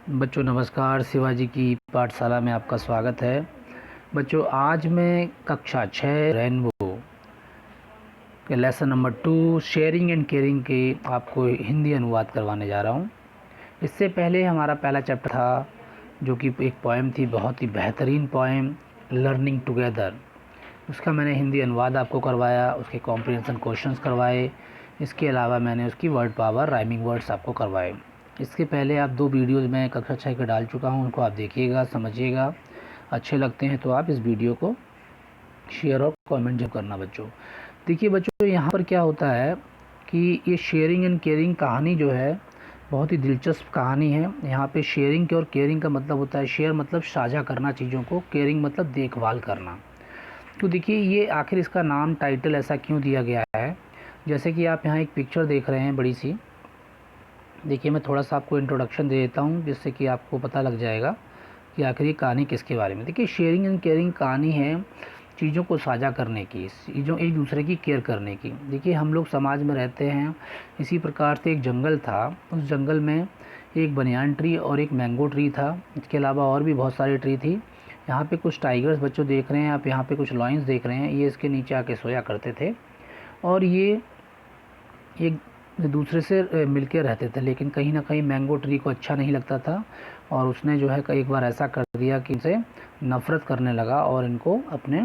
बच्चों नमस्कार। शिवाजी की पाठशाला में आपका स्वागत है। बच्चों आज मैं कक्षा 6 रेनबो के lesson number 2 sharing and caring के आपको हिंदी अनुवाद करवाने जा रहा हूँ। इससे पहले हमारा पहला चैप्टर था जो कि एक पोएम थी, बहुत ही बेहतरीन पोएम लर्निंग टुगेदर। उसका मैंने हिंदी अनुवाद आपको करवाया, उसके कॉम्प्रिहेंशन क्वेश्चंस करवाए। इसके अलावा मैंने उसकी वर्ड पावर राइमिंग वर्ड्स आपको करवाए। इसके पहले आप 2 वीडियोज़ मैं कक्षा 6 के डाल चुका हूँ, उनको आप देखिएगा, समझिएगा। अच्छे लगते हैं तो आप इस वीडियो को शेयर और कमेंट जरूर करना। बच्चों देखिए बच्चों, यहाँ पर क्या होता है कि ये शेयरिंग एंड केयरिंग कहानी जो है बहुत ही दिलचस्प कहानी है। यहाँ पे शेयरिंग और केयरिंग का मतलब होता है, शेयर मतलब साझा करना चीज़ों को, केयरिंग मतलब देखभाल करना। तो देखिए ये आखिर इसका नाम टाइटल ऐसा क्यों दिया गया है। जैसे कि आप यहाँ एक पिक्चर देख रहे हैं बड़ी सी। देखिए मैं थोड़ा सा आपको इंट्रोडक्शन दे देता हूँ जिससे कि आपको पता लग जाएगा कि आखिर ये कहानी किसके बारे में। देखिए शेयरिंग एंड केयरिंग कहानी है चीज़ों को साझा करने की, चीज़ों एक दूसरे की केयर करने की। देखिए हम लोग समाज में रहते हैं, इसी प्रकार से एक जंगल था, उस जंगल में एक बनियान ट्री और एक मैंगो ट्री था। इसके अलावा और भी बहुत सारी ट्री थी। यहाँ पे कुछ टाइगर्स बच्चों देख रहे हैं आप, यहाँ पे कुछ लॉयंस देख रहे हैं, ये इसके नीचे आके सोया करते थे और ये एक दूसरे से मिलके रहते थे। लेकिन कहीं ना कहीं मैंगो ट्री को अच्छा नहीं लगता था और उसने जो है एक बार ऐसा कर दिया कि इनसे नफ़रत करने लगा और इनको अपने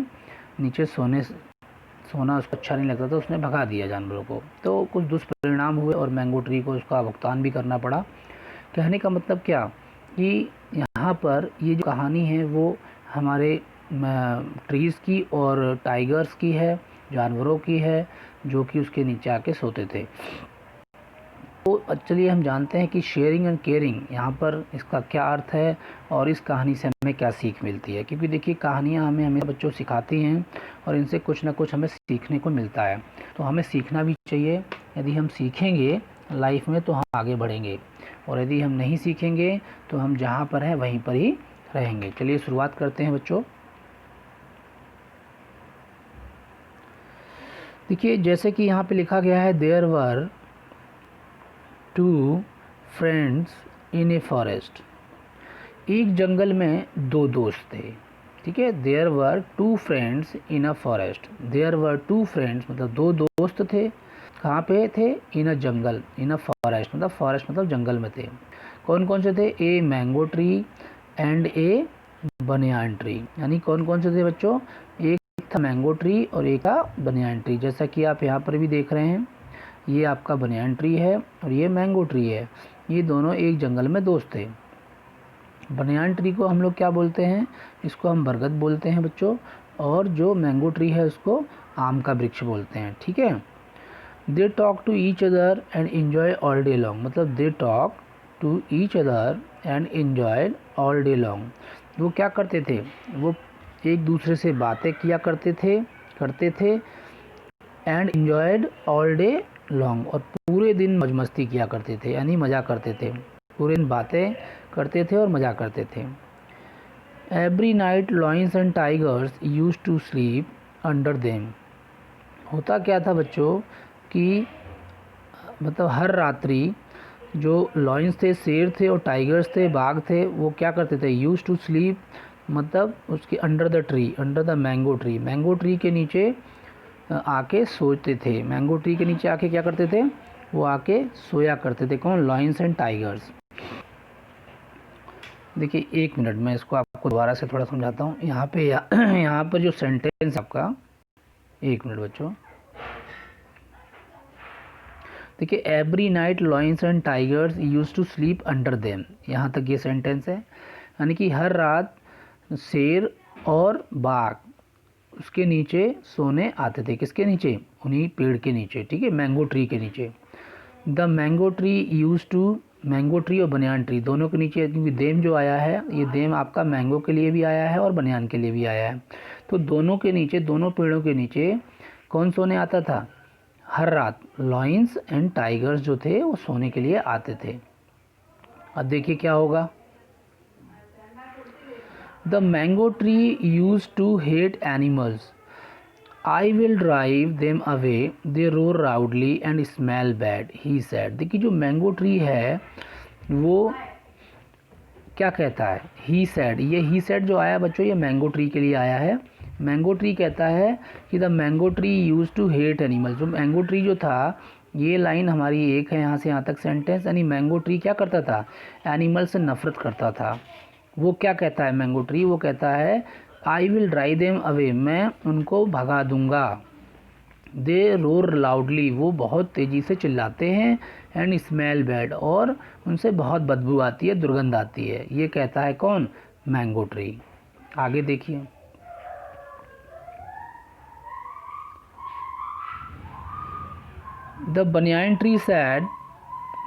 नीचे सोना उसको अच्छा नहीं लगता था, उसने भगा दिया जानवरों को। तो कुछ दुष्परिणाम हुए और मैंगो ट्री को उसका भुगतान भी करना पड़ा। कहने का मतलब क्या कि यहाँ पर ये जो कहानी है वो हमारे ट्रीज़ की और टाइगर्स की है, जानवरों की है जो कि उसके नीचे आके सोते थे। तो चलिए हम जानते हैं कि शेयरिंग एंड केयरिंग यहाँ पर इसका क्या अर्थ है और इस कहानी से हमें क्या सीख मिलती है। क्योंकि देखिए कहानियाँ हमें बच्चों सिखाती हैं और इनसे कुछ ना कुछ हमें सीखने को मिलता है। तो हमें सीखना भी चाहिए। यदि हम सीखेंगे लाइफ में तो हम आगे बढ़ेंगे और यदि हम नहीं सीखेंगे तो हम जहाँ पर हैं वहीं पर ही रहेंगे। चलिए शुरुआत करते हैं बच्चों। देखिए जैसे कि यहाँ पे लिखा गया है, there were 2 friends in a forest. एक जंगल में 2 दोस्त थे। ठीक है, there were 2 friends in a forest. There were 2 friends मतलब 2 दोस्त थे। कहाँ पे थे? इन अ जंगल, इन अ फॉरेस्ट मतलब फॉरेस्ट मतलब जंगल में थे। कौन कौन से थे? A mango tree and A banyan tree. यानी कौन कौन से थे बच्चों? एक था मैंगो ट्री और एक था बनियान ट्री। जैसा कि आप यहाँ पर भी देख रहे हैं, ये आपका बनियान ट्री है और ये मैंगो ट्री है। ये दोनों एक जंगल में दोस्त थे। बनियान ट्री को हम लोग क्या बोलते हैं? इसको हम बरगद बोलते हैं बच्चों। और जो मैंगो ट्री है उसको आम का वृक्ष बोलते हैं। ठीक है। They talk to each other and enjoy all day long. मतलब they talk to each other and enjoy all day long. वो क्या करते थे? वो एक दूसरे से बातें किया करते थे and enjoyed all day long. और पूरे दिन मौज मस्ती किया करते थे, यानी मज़ा करते थे। पूरे दिन बातें करते थे और मज़ा करते थे। Every night lions and tigers used to sleep under them. होता क्या था बच्चों कि मतलब हर रात्रि जो लॉयंस थे, शेर थे और टाइगर्स थे, बाघ थे, वो क्या करते थे? यूज टू स्लीप मतलब उसके under the tree, under the mango tree. Mango tree के नीचे आके सोते थे। मैंगो ट्री के नीचे आके क्या करते थे? वो आके सोया करते थे। कौन? Lions and tigers. देखिए एक मिनट, मैं इसको आपको दोबारा से थोड़ा समझाता हूँ। यहाँ पर जो सेंटेंस आपका, एक मिनट बच्चों। देखिए every night lions and tigers used to sleep under them, यहाँ तक ये सेंटेंस है। यानी कि हर रात शेर और बाघ उसके नीचे सोने आते थे। किसके नीचे? उन्हीं पेड़ के नीचे। ठीक है, मैंगो ट्री के नीचे। The mango tree use to, mango tree और बनियान ट्री दोनों के नीचे, क्योंकि देम जो आया है ये देम आपका मैंगो के लिए भी आया है और बनियान के लिए भी आया है। तो दोनों के नीचे, दोनों पेड़ों के नीचे कौन सोने आता था? हर रात लॉयंस एंड टाइगर्स जो थे वो सोने के लिए आते थे। अब देखिए क्या होगा। The mango tree use to hate animals. I will drive them away, they roar loudly and smell bad, he said. देखिए जो मैंगो ट्री है वो क्या कहता है, ही सेड। ये ही सेड जो आया बच्चों ये मैंगो ट्री के लिए आया है। मैंगो ट्री कहता है कि the mango tree use to hate animals. जो मैंगो ट्री जो था, ये लाइन हमारी एक है यहाँ से यहाँ तक सेंटेंस, यानी मैंगो ट्री क्या करता था, एनिमल से नफरत करता था। वो क्या कहता है मैंगो ट्री, वो कहता है आई विल ड्राइव देम अवे, मैं उनको भगा दूंगा। दे रोर लाउडली, वो बहुत तेज़ी से चिल्लाते हैं। एंड स्मेल बैड, और उनसे बहुत बदबू आती है, दुर्गंध आती है। ये कहता है कौन, मैंगो ट्री। आगे देखिए, the banyan tree said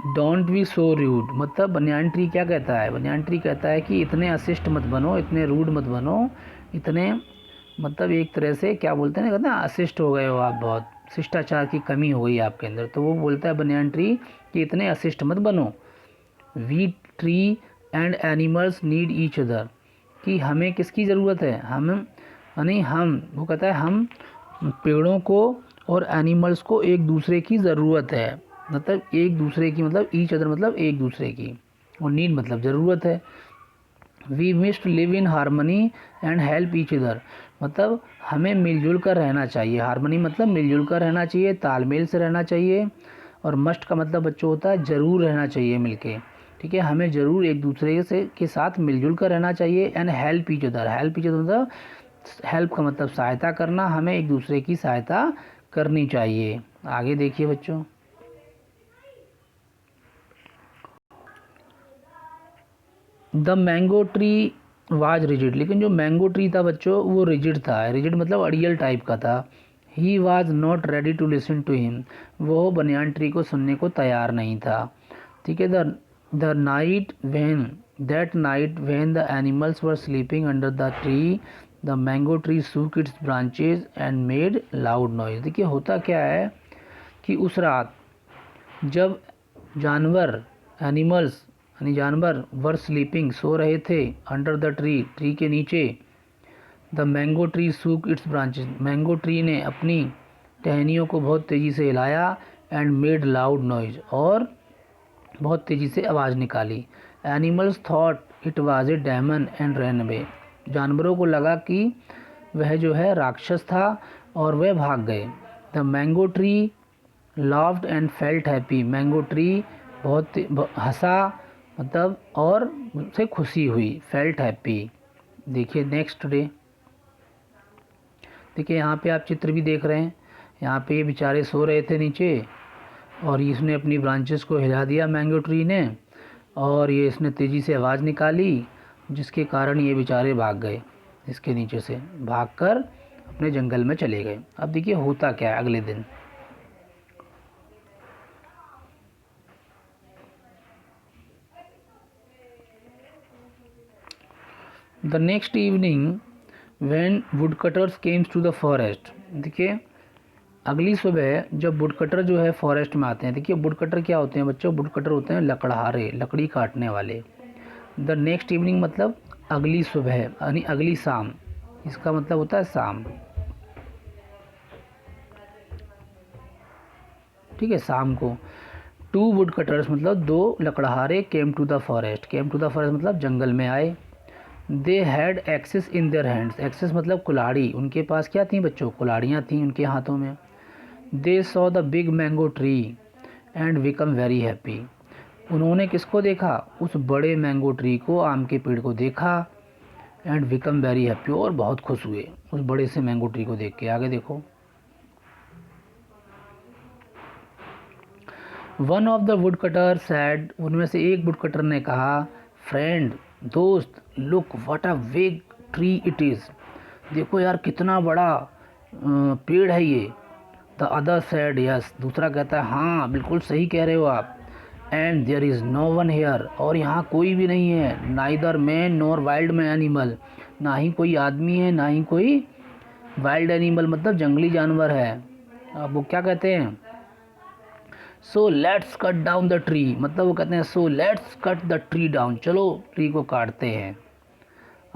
don't be so rude. मतलब बनियान ट्री क्या कहता है, बनियान ट्री कहता है कि इतने अशिष्ट मत बनो, इतने रूड मत बनो, इतने मतलब एक तरह से क्या बोलते हैं ना, कहते हैं अशिष्ट हो गए हो आप, बहुत शिष्टाचार की कमी हो गई आपके अंदर। तो वो बोलता है बनियान ट्री कि इतने अशिष्ट मत बनो। We tree and animals need each other, कि हमें किसकी ज़रूरत है, हम यानी हम, वो कहता है हम पेड़ों को और एनिमल्स को एक दूसरे की ज़रूरत है। मतलब एक दूसरे की, मतलब ईच अदर मतलब एक दूसरे की, और नीड मतलब ज़रूरत है। We must live in harmony and help each other, मतलब हमें मिलजुल कर रहना चाहिए। हारमनी मतलब मिलजुल कर रहना चाहिए, तालमेल से रहना चाहिए। और मस्ट का मतलब बच्चों होता है ज़रूर रहना चाहिए मिलके, ठीक है। हमें ज़रूर एक दूसरे से के साथ मिलजुल कर रहना चाहिए। And help each other, help each other मतलब हेल्प का मतलब सहायता करना, हमें एक दूसरे की सहायता करनी चाहिए। आगे देखिए बच्चों, the mango tree was rigid, लेकिन जो मैंगो ट्री था बच्चों वो रिजिड था। रिजिड मतलब अड़ियल टाइप का था। He was not ready to listen to him, वो बनियान ट्री को सुनने को तैयार नहीं था, ठीक है। The night when that night when the animals were sleeping under the tree, the mango tree shook its branches and made loud noise. देखिए होता क्या है कि उस रात जब जानवर, एनिमल्स यानी जानवर, वर स्लीपिंग सो रहे थे, अंडर द ट्री, ट्री के नीचे, the mango tree shook its branches, mango tree ने अपनी टहनियों को बहुत तेज़ी से हिलाया। एंड मेड लाउड नॉइज, और बहुत तेज़ी से आवाज़ निकाली। Animals thought it was a demon and ran away, जानवरों को लगा कि वह जो है राक्षस था और वह भाग गए। The mango tree laughed and felt happy, mango tree बहुत हंसा मतलब और उसे खुशी हुई, फेल्ट हैप्पी। देखिए नेक्स्ट डे, देखिए यहाँ पे आप चित्र भी देख रहे हैं, यहाँ पे ये बेचारे सो रहे थे नीचे, और इसने अपनी ब्रांचेस को हिला दिया मैंगो ट्री ने, और ये इसने तेज़ी से आवाज़ निकाली, जिसके कारण ये बेचारे भाग गए, इसके नीचे से भागकर अपने जंगल में चले गए। अब देखिए होता क्या है अगले दिन, the next evening when woodcutters came to the forest. देखिए अगली सुबह जब वुडकटर जो है फॉरेस्ट में आते हैं, देखिए वुडकटर क्या होते हैं बच्चों, वुडकटर होते हैं लकड़हारे, लकड़ी काटने वाले। द नेक्स्ट इवनिंग मतलब अगली सुबह यानी अगली शाम, इसका मतलब होता है शाम, ठीक है, शाम को। टू वुड कटर्स मतलब दो लकड़हारे, came to the forest, came to the forest मतलब जंगल में आए। They had axes in their hands, axes मतलब कुल्हाड़ी, उनके पास क्या थी बच्चों, कुल्हाड़ियाँ थी उनके हाथों में। They saw the big mango tree and become very happy, उन्होंने किसको देखा, उस बड़े मैंगो ट्री को, आम के पेड़ को देखा। एंड बिकम वेरी हैप्पी, और बहुत खुश हुए उस बड़े से मैंगो ट्री को देख के। आगे देखो, one of the wood cutter sad, उनमें से एक वुड कटर ने कहा, फ्रेंड दोस्त, look what a big tree it is, देखो यार कितना बड़ा पेड़ है ये। द अदर सैड यस, दूसरा कहता है हाँ बिल्कुल सही कह रहे हो आप। And there is no one here, और यहाँ कोई भी नहीं है। Neither man nor wild man animal, ना ही कोई आदमी है ना ही कोई वाइल्ड एनिमल मतलब जंगली जानवर है। अब वो क्या कहते हैं, so let's cut down the tree, मतलब वो कहते हैं so let's cut the tree down, चलो ट्री को काटते हैं।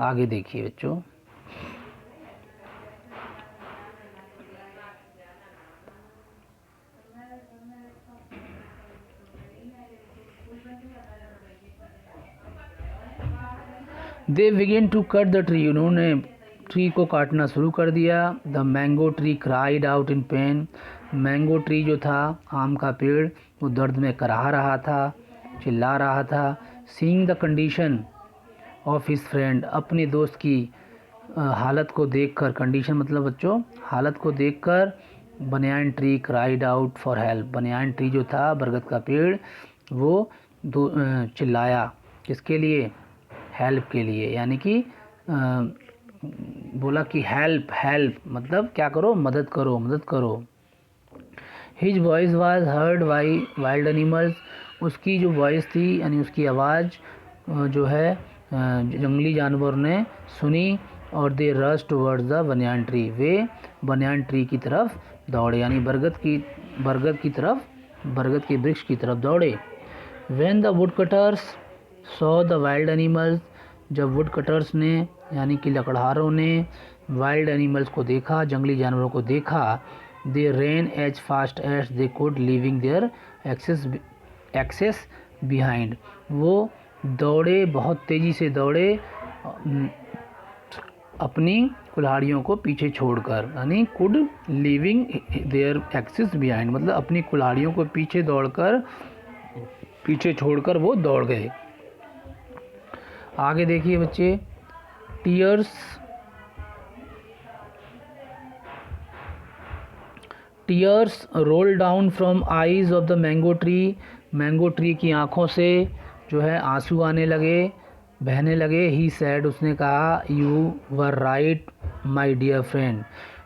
आगे देखिए बच्चों, they begin to cut the tree, उन्होंने ट्री को काटना शुरू कर दिया। The mango tree cried out in pain, mango tree जो था, आम का पेड़, वो दर्द में कराह रहा था, चिल्ला रहा था। Seeing the condition of his friend, अपने दोस्त की हालत को देखकर, कंडीशन मतलब बच्चों हालत को देखकर, banyan tree cried out for help, banyan tree जो था, बरगद का पेड़, वो चिल्लाया किसके लिए, हेल्प के लिए, यानी कि बोला कि हेल्प हेल्प मतलब क्या करो, मदद करो मदद करो। His voice was heard by wild animals, उसकी जो वॉइस थी यानी उसकी आवाज़ जो है जंगली जानवर ने सुनी। और they rush towards the banyan tree, वे बनियान ट्री की तरफ दौड़े, यानी बरगद की तरफ, बरगद के वृक्ष की तरफ दौड़े। When the wood cutters saw the wild animals, जब वुड कटर्स ने यानी कि लकड़हारों ने वाइल्ड एनिमल्स को देखा, जंगली जानवरों को देखा, they ran as fast as they could leaving their axes behind, वो दौड़े, बहुत तेज़ी से दौड़े अपनी कुल्हाड़ियों को पीछे छोड़कर, यानी could leaving their axes behind मतलब अपनी कुल्हाड़ियों को पीछे छोड़कर वो दौड़ गए। आगे देखिए बच्चे, tears roll down from eyes of the mango tree, mango tree की आँखों से जो है आंसू आने लगे, बहने लगे। ही सैड, उसने कहा, you were right my dear friend,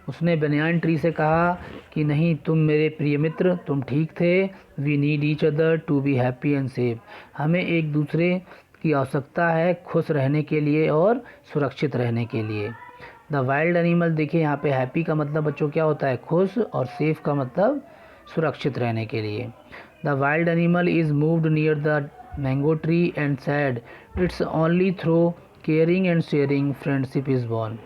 उसने बनियान ट्री से कहा कि नहीं तुम मेरे प्रिय मित्र, तुम ठीक थे। We need each other to be happy and safe, हमें एक दूसरे की आवश्यकता है खुश रहने के लिए और सुरक्षित रहने के लिए। द वाइल्ड एनिमल, देखिए यहाँ पे हैप्पी का मतलब बच्चों क्या होता है, खुश, और सेफ का मतलब सुरक्षित रहने के लिए। The wild animal is moved near the mango tree and sad it's only through caring and sharing friendship is born.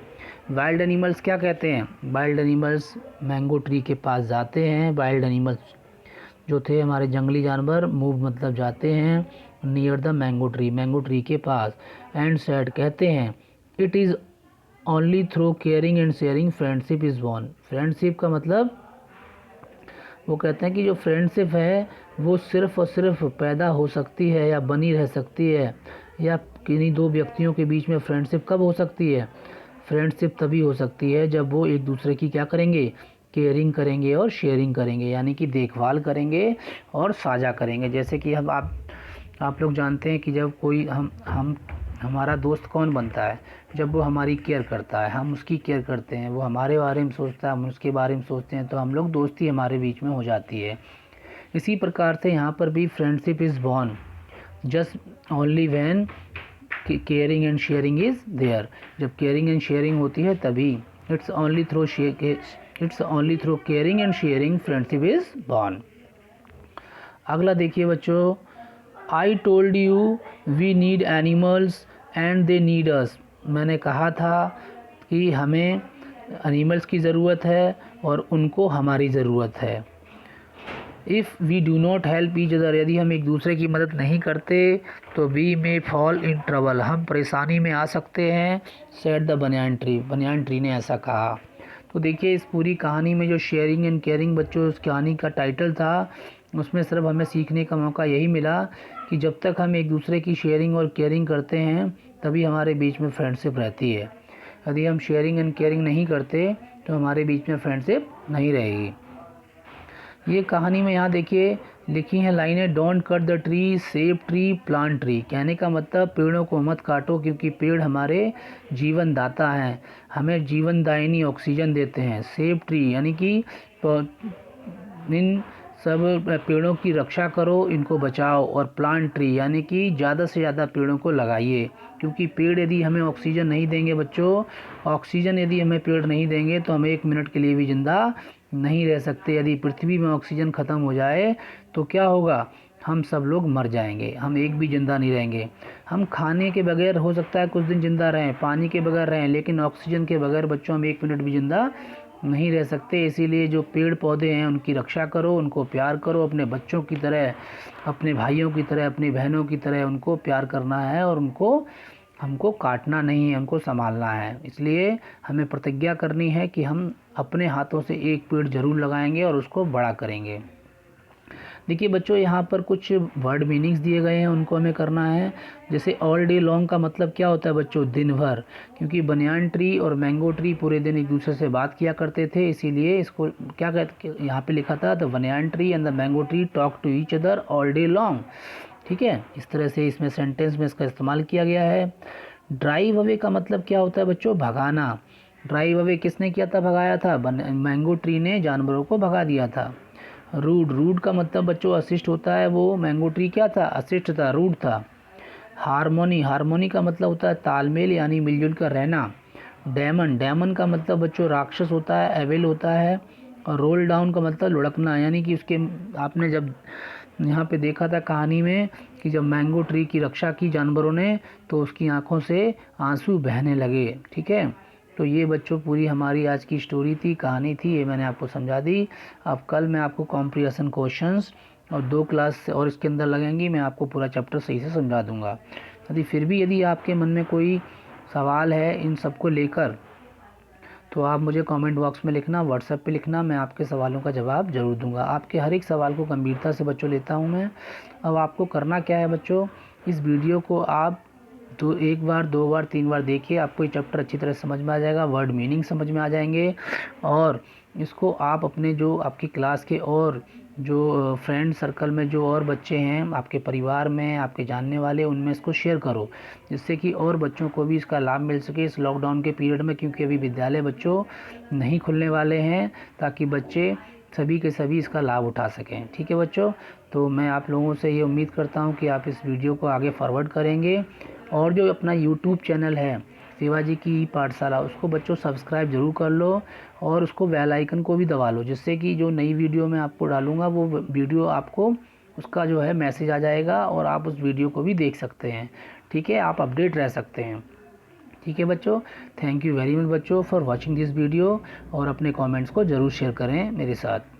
Wild animals क्या कहते हैं, वाइल्ड एनिमल्स मैंगो ट्री के पास जाते हैं, वाइल्ड एनिमल्स जो थे हमारे जंगली जानवर, मूव मतलब जाते हैं, नियर द मैंगो ट्री के पास, एंड सैड कहते हैं, it is only through caring and sharing friendship is born. Friendship का मतलब वो कहते हैं कि जो फ्रेंडशिप है वो सिर्फ़ और सिर्फ पैदा हो सकती है या बनी रह सकती है, या किन्हीं दो व्यक्तियों के बीच में फ्रेंडशिप कब हो सकती है, फ्रेंडशिप तभी हो सकती है जब वो एक दूसरे की क्या करेंगे, केयरिंग करेंगे और शेयरिंग करेंगे, यानी कि देखभाल करेंगे और साझा करेंगे। जैसे कि हम आप लोग जानते हैं कि जब कोई हम हमारा दोस्त कौन बनता है, जब वो हमारी केयर करता है, हम उसकी केयर करते हैं, वो हमारे बारे में सोचता है, हम उसके बारे में सोचते हैं, तो हम लोग दोस्ती हमारे बीच में हो जाती है। इसी प्रकार से यहाँ पर भी friendship is born just only when caring and sharing is there, जब केयरिंग एंड शेयरिंग होती है तभी। It's only through caring and sharing friendship is born. अगला देखिए बच्चों, I told you we need animals and they need us, मैंने कहा था कि हमें एनिमल्स की ज़रूरत है और उनको हमारी ज़रूरत है। If we do not help each other, यदि हम एक दूसरे की मदद नहीं करते तो we may fall in trouble, हम परेशानी में आ सकते हैं। सेड द बनियान ट्री ने ऐसा कहा। तो देखिए इस पूरी कहानी में जो शेयरिंग एंड केयरिंग बच्चों उस कहानी का टाइटल था, उसमें सिर्फ हमें सीखने का मौका यही मिला कि जब तक हम एक दूसरे की शेयरिंग और केयरिंग करते हैं तभी हमारे बीच में फ्रेंडशिप रहती है। यदि हम शेयरिंग एंड केयरिंग नहीं करते तो हमारे बीच में फ्रेंडशिप नहीं रहेगी। ये कहानी में यहाँ देखिए लिखी हैं लाइनें, don't cut the tree, save tree, plant tree. कहने का मतलब पेड़ों को मत काटो क्योंकि पेड़ हमारे जीवन दाता हैं, हमें जीवनदायिनी ऑक्सीजन देते हैं। सेव ट्री यानी कि इन सब पेड़ों की रक्षा करो, इनको बचाओ। और प्लांट ट्री यानी कि ज़्यादा से ज़्यादा पेड़ों को लगाइए, क्योंकि पेड़ यदि हमें ऑक्सीजन नहीं देंगे बच्चों, ऑक्सीजन यदि हमें पेड़ नहीं देंगे तो हम 1 मिनट के लिए भी ज़िंदा नहीं रह सकते। यदि पृथ्वी में ऑक्सीजन ख़त्म हो जाए तो क्या होगा, हम सब लोग मर जाएंगे, हम एक भी ज़िंदा नहीं रहेंगे। हम खाने के बगैर हो सकता है कुछ दिन ज़िंदा रहें, पानी के बगैर रहें, लेकिन ऑक्सीजन के बगैर बच्चों हम 1 मिनट भी ज़िंदा नहीं रह सकते। इसीलिए जो पेड़ पौधे हैं उनकी रक्षा करो, उनको प्यार करो, अपने बच्चों की तरह, अपने भाइयों की तरह, अपनी बहनों की तरह उनको प्यार करना है और उनको हमको काटना नहीं है, उनको संभालना है। इसलिए हमें प्रतिज्ञा करनी है कि हम अपने हाथों से एक पेड़ ज़रूर लगाएंगे और उसको बड़ा करेंगे। देखिए बच्चों, यहाँ पर कुछ वर्ड मीनिंग्स दिए गए हैं, उनको हमें करना है। जैसे ऑल डे लॉन्ग का मतलब क्या होता है बच्चों? दिन भर। क्योंकि बनियान ट्री और मैंगो ट्री पूरे दिन एक दूसरे से बात किया करते थे, इसीलिए इसको क्या कहते, यहाँ पे लिखा था, the banyan tree and the mango tree talk to each other all day long. ठीक है, इस तरह से इसमें सेंटेंस में इसका इस्तेमाल किया गया है। ड्राइव अवे का मतलब क्या होता है बच्चों? भगाना। ड्राइव अवे किसने किया था? भगाया था। मैंगो ट्री ने जानवरों को भगा दिया था। रूड, रूड का मतलब बच्चों असिस्ट होता है, वो मैंगो ट्री क्या था? असिस्ट था, रूड था। हारमोनी, हारमोनी का मतलब होता है तालमेल यानी मिलजुल कर रहना। डेमन, डेमन का मतलब बच्चों राक्षस होता है, एविल होता है। और रोल डाउन का मतलब लुढ़कना, यानी कि उसके, आपने जब यहाँ पे देखा था कहानी में कि जब मैंगो ट्री की रक्षा की जानवरों ने तो उसकी आंखों से आंसू बहने लगे। ठीक है, तो ये बच्चों पूरी हमारी आज की स्टोरी थी, कहानी थी, ये मैंने आपको समझा दी। अब कल मैं आपको कॉम्प्रिहेंशन क्वेश्चंस और 2 क्लास और इसके अंदर लगेंगी, मैं आपको पूरा चैप्टर सही से समझा दूंगा। यदि आपके मन में कोई सवाल है इन सब को लेकर, तो आप मुझे कमेंट बॉक्स में लिखना, व्हाट्सएप पे लिखना, मैं आपके सवालों का जवाब ज़रूर दूंगा। आपके हर एक सवाल को गंभीरता से बच्चों लेता हूं मैं। अब आपको करना क्या है बच्चों, इस वीडियो को आप एक बार, 2 बार, 3 बार देखिए, आपको ये चैप्टर अच्छी तरह समझ में आ जाएगा, वर्ड मीनिंग समझ में आ जाएंगे। और इसको आप अपने जो आपकी क्लास के और जो फ्रेंड सर्कल में जो और बच्चे हैं आपके परिवार में, आपके जानने वाले, उनमें इसको शेयर करो, जिससे कि और बच्चों को भी इसका लाभ मिल सके इस लॉकडाउन के पीरियड में। क्योंकि अभी विद्यालय बच्चों नहीं खुलने वाले हैं, ताकि बच्चे सभी के सभी इसका लाभ उठा सकें। ठीक है बच्चों, तो मैं आप लोगों से ये उम्मीद करता हूँ कि आप इस वीडियो को आगे फॉरवर्ड करेंगे। और जो अपना यूट्यूब चैनल है शिवाजी की पाठशाला, उसको बच्चों सब्सक्राइब ज़रूर कर लो और उसको बेल आइकन को भी दबा लो, जिससे कि जो नई वीडियो मैं आपको डालूँगा वो वीडियो आपको उसका जो है मैसेज आ जाएगा और आप उस वीडियो को भी देख सकते हैं। ठीक है, आप अपडेट रह सकते हैं। ठीक है बच्चों, थैंक यू वेरी मच बच्चों फॉर वॉचिंग दिस वीडियो, और अपने कमेंट्स को ज़रूर शेयर करें मेरे साथ।